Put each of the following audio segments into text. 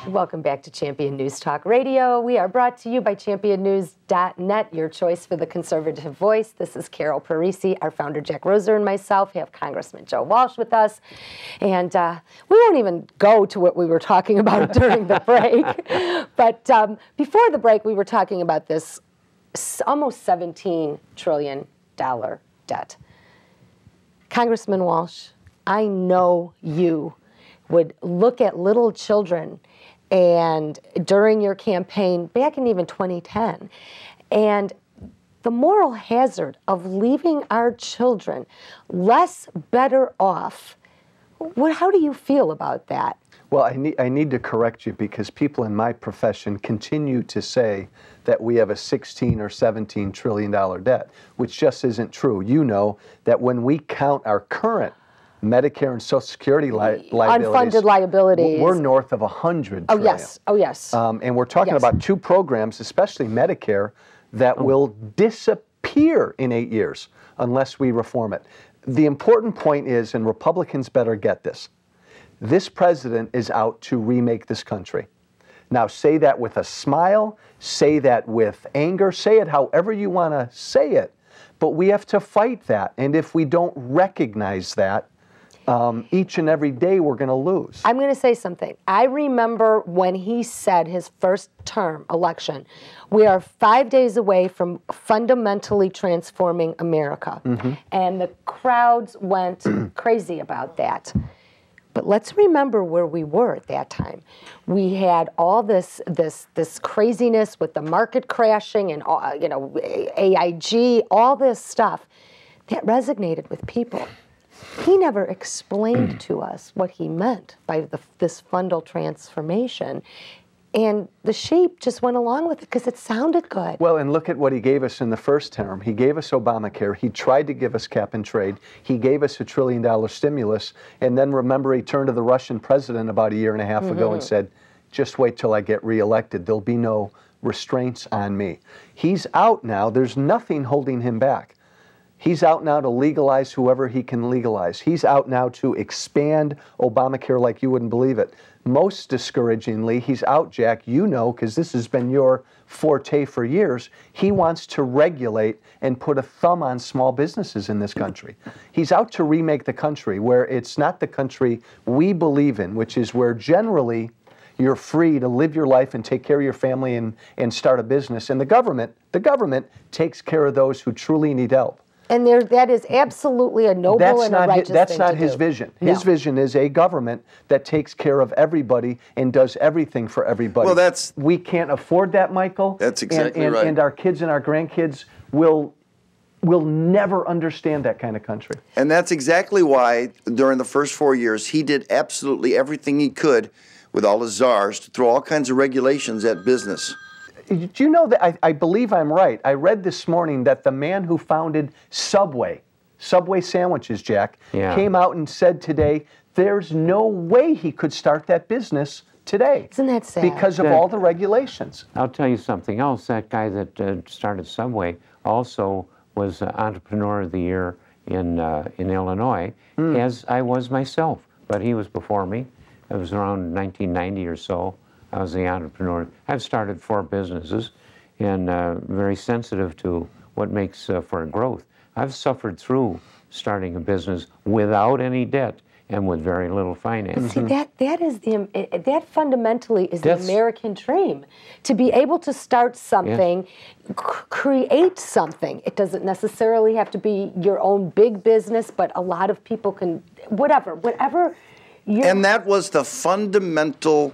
Welcome back to Champion News Talk Radio. We are brought to you by championnews.net, your choice for the conservative voice. This is Ann Parisi. Our founder, Jack Roeser, and myself have Congressman Joe Walsh with us. And we won't even go to what we were talking about during the break. But before the break, we were talking about this almost $17 trillion debt. Congressman Walsh, I know you would look at little children and during your campaign back in even 2010, and the moral hazard of leaving our children less better off. How do you feel about that? Well, I need to correct you because people in my profession continue to say that we have a $16 or $17 trillion debt, which just isn't true. You know that when we count our current Medicare and Social Security liabilities, unfunded liabilities, we're north of 100 Oh, trillion. yes. Oh, yes. And we're talking about two programs, especially Medicare, that will disappear in 8 years unless we reform it. The important point is, and Republicans better get this president is out to remake this country. Now, say that with a smile, say that with anger, say it however you want to say it, but we have to fight that. And if we don't recognize that, each and every day we're going to lose. I'm going to say something. I remember when he said his first term election, we are 5 days away from fundamentally transforming America. Mm-hmm. And the crowds went crazy about that. But let's remember where we were at that time. We had all this craziness with the market crashing and AIG, all this stuff that resonated with people. He never explained to us what he meant by this fundal transformation. And the sheep just went along with it because it sounded good. Well, and look at what he gave us in the first term. He gave us Obamacare. He tried to give us cap and trade. He gave us $1 trillion stimulus. And then remember, he turned to the Russian president about a year and a half ago and said, just wait till I get reelected. There'll be no restraints on me. He's out now. There's nothing holding him back. He's out now to legalize whoever he can legalize. He's out now to expand Obamacare like you wouldn't believe it. Most discouragingly, he's out, Jack, you know, because this has been your forte for years. He wants to regulate and put a thumb on small businesses in this country. He's out to remake the country where it's not the country we believe in, which is where generally you're free to live your life and take care of your family and start a business. And the government takes care of those who truly need help. And that is absolutely a noble and a righteous thing to do. That's not his vision. His vision is a government that takes care of everybody and does everything for everybody. Well, we can't afford that, Michael. That's exactly right. And our kids and our grandkids will never understand that kind of country. And that's exactly why during the first 4 years he did absolutely everything he could with all his czars to throw all kinds of regulations at business. Do you know that I believe I'm right? I read this morning that the man who founded Subway sandwiches, Jack, came out and said today there's no way he could start that business today. Isn't that sad? Because of all the regulations. I'll tell you something else. That guy that started Subway also was Entrepreneur of the Year in Illinois, as I was myself. But he was before me. It was around 1990 or so. I was the entrepreneur. I've started 4 businesses and very sensitive to what makes for growth. I've suffered through starting a business without any debt and with very little finance. See, that fundamentally is the American dream. To be able to start something, create something. It doesn't necessarily have to be your own big business, but a lot of people can, whatever. And that was the fundamental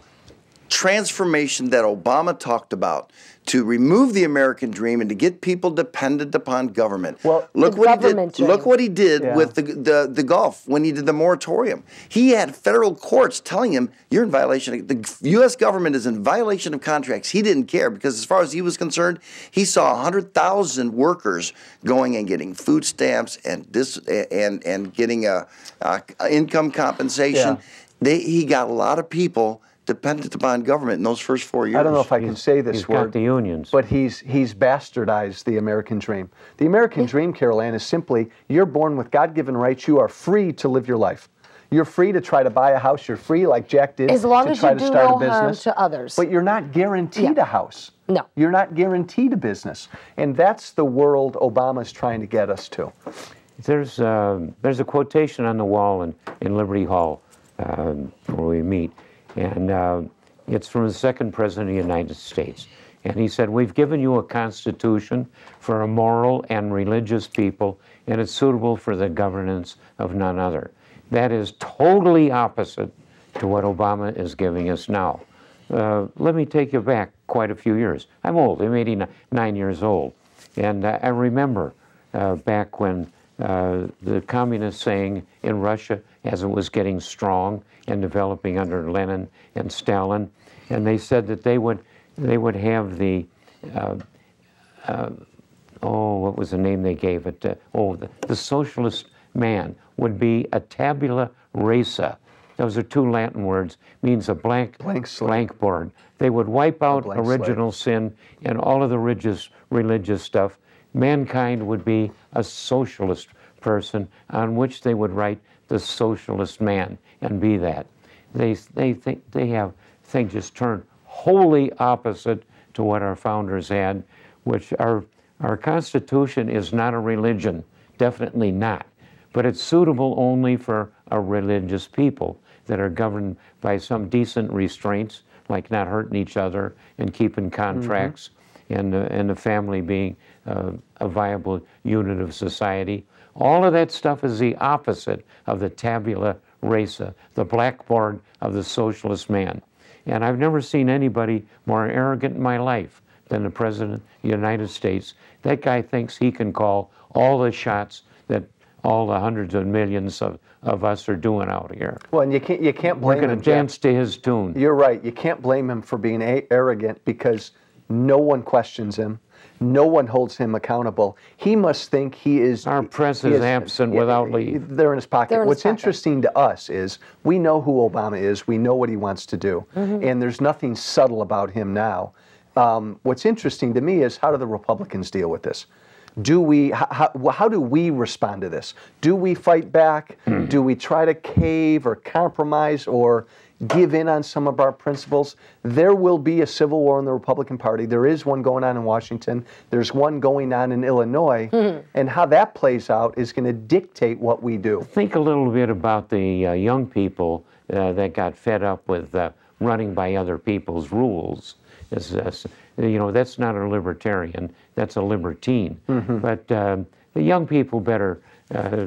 transformation that Obama talked about, to remove the American dream and to get people dependent upon government. Well, look what he did with the Gulf when he did the moratorium. He had federal courts telling him, you're in violation. The U.S. government is in violation of contracts. He didn't care because as far as he was concerned, he saw 100,000 workers going and getting food stamps and getting income compensation. He got a lot of people dependent upon government in those first 4 years. I don't know if I can say this word. He's got the unions. But he's bastardized the American dream. The American dream, Carol Ann, is simply you're born with God-given rights. You are free to live your life. You're free to try to buy a house. You're free, like Jack did, as long to as try you to do start no a business. harm to others. But you're not guaranteed a house. No. You're not guaranteed a business. And that's the world Obama's trying to get us to. There's a quotation on the wall in Liberty Hall where we meet, and it's from the second president of the United States. And he said, "We've given you a constitution for a moral and religious people, and it's suitable for the governance of none other." That is totally opposite to what Obama is giving us now. Let me take you back quite a few years. I'm old. I'm 89 years old. And I remember back when the communists saying in Russia, as it was getting strong and developing under Lenin and Stalin, and they said that they would have the what was the name they gave it? The socialist man would be a tabula rasa. Those are two Latin words, means a blank board. They would wipe out original sin and all of the religious stuff. Mankind would be a socialist person on which they would write the socialist man and be that. They think they have things just turned wholly opposite to what our founders had, which our Constitution is not a religion, definitely not, but it's suitable only for a religious people that are governed by some decent restraints, like not hurting each other and keeping contracts, and the family being a viable unit of society. All of that stuff is the opposite of the tabula rasa, the blackboard of the socialist man. And I've never seen anybody more arrogant in my life than the President of the United States. That guy thinks he can call all the shots that all the hundreds of millions of us are doing out here. Well, and you can't blame him. We're going to dance to his tune. You're right. You can't blame him for being arrogant because no one questions him. No one holds him accountable. He must think he is... Our press is absent without leave. They're in his pocket. What's interesting to us is we know who Obama is. We know what he wants to do. And there's nothing subtle about him now. What's interesting to me is how do the Republicans deal with this? How do we respond to this? Do we fight back? Do we try to cave or compromise or give in on some of our principles? There will be a civil war in the Republican Party. There is one going on in Washington. There's one going on in Illinois. And how that plays out is going to dictate what we do. Think a little bit about the young people that got fed up with running by other people's rules. You know, that's not a libertarian, that's a libertine. But the young people better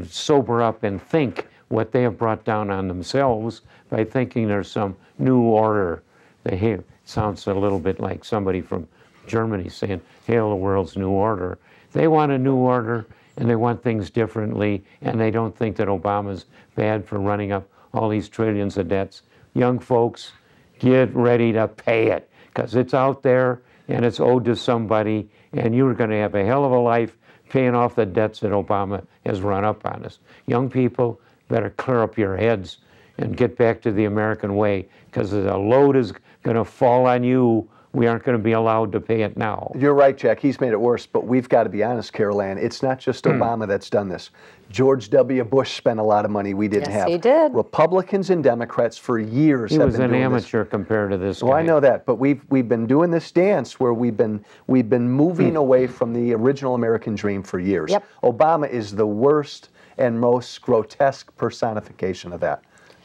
sober up and think what they have brought down on themselves by thinking there's some new order. It sounds a little bit like somebody from Germany saying, hail the world's new order. They want a new order and they want things differently, and they don't think that Obama's bad for running up all these trillions of debts. Young folks, get ready to pay it, because it's out there and it's owed to somebody, and you're going to have a hell of a life paying off the debts that Obama has run up on us. Young people, better clear up your heads and get back to the American way, because the load is going to fall on you. We aren't going to be allowed to pay it now. You're right, Jack. He's made it worse, but we've got to be honest, Carol Ann. It's not just Obama that's done this. George W. Bush spent a lot of money we didn't have. Yes, he did. Republicans and Democrats for years have been doing this. He was an amateur compared to this guy. Well, I know that, but we've been doing this dance where we've been moving away from the original American dream for years. Obama is the worst and most grotesque personification of that.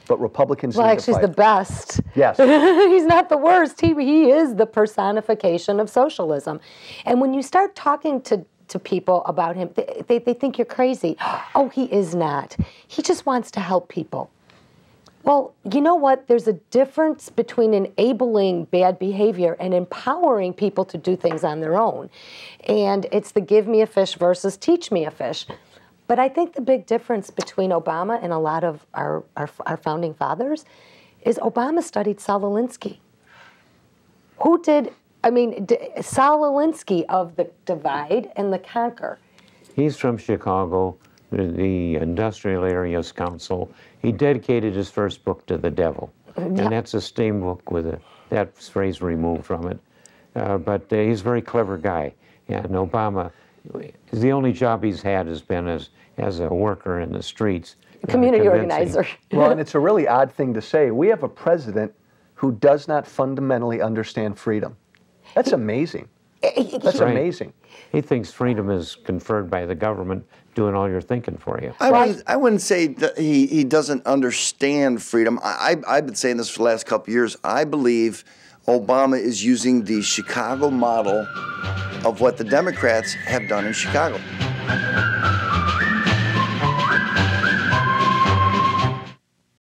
But Republicans well, actually, he's the best. Yes. He's not the worst. He is the personification of socialism. And when you start talking to people about him, they think you're crazy. Oh, he is not. He just wants to help people. Well, you know what? There's a difference between enabling bad behavior and empowering people to do things on their own. And it's the give me a fish versus teach me a fish. But I think the big difference between Obama and a lot of our founding fathers is Obama studied Saul Alinsky. Who did, I mean, Saul Alinsky of the Divide and the Conquer. He's from Chicago, the Industrial Areas Council. He dedicated his first book to the devil. And that's a steam book with that phrase removed from it. But he's a very clever guy. And Obama, the only job he's had has been as a worker in the streets. community convincing. organizer. Well, and it's a really odd thing to say. We have a president who does not fundamentally understand freedom. That's amazing. That's Right. amazing. He thinks freedom is conferred by the government doing all your thinking for you. I wouldn't say that he doesn't understand freedom. I've been saying this for the last couple of years. I believe Obama is using the Chicago model of what the Democrats have done in Chicago.